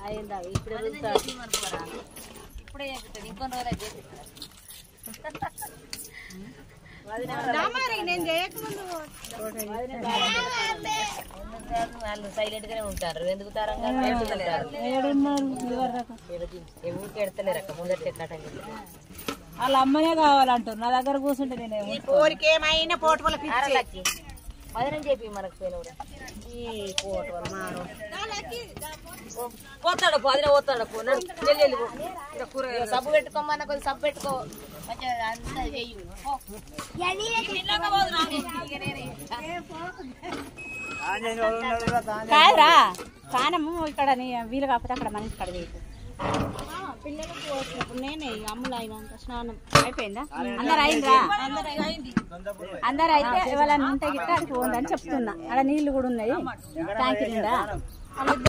అయిందా ఇప్పుడే ఇప్పుడే చెప్తాడు ఇంకొన్ని రోజులు నేను చేయకముందు వాళ్ళు సైలెంట్ గానే ఉంటారు ఎందుకు ఊరికి ఎడతలేరు అక్క ముందర వాళ్ళ అమ్మనే కావాలంటారు నా దగ్గర కూర్చుంటే నేను కోరికేమైనా పోటువలకి మదనం చెప్పి మనకు పోయిన ఈ పోటువలు మాను పోతాడు అదినే పోతాడు సబ్బు పెట్టుకోమన్నా కొద్ది సబ్బు పెట్టుకో కాదురా కానము ఇక్కడ వీలు కాకపోతే అక్కడ మన ఇక్కడ పిల్లలకు పోసినప్పుడు నేనే అమ్ములు అయినాక స్నానం అయిపోయిందా అందరు అయిందా అందరు అయితే ఎవరైనా ఉంటే గిట్ట అడిగి పోండి అని చెప్తున్నా అక్కడ నీళ్లు కూడా ఉన్నాయి ట్యాంక్ నిండా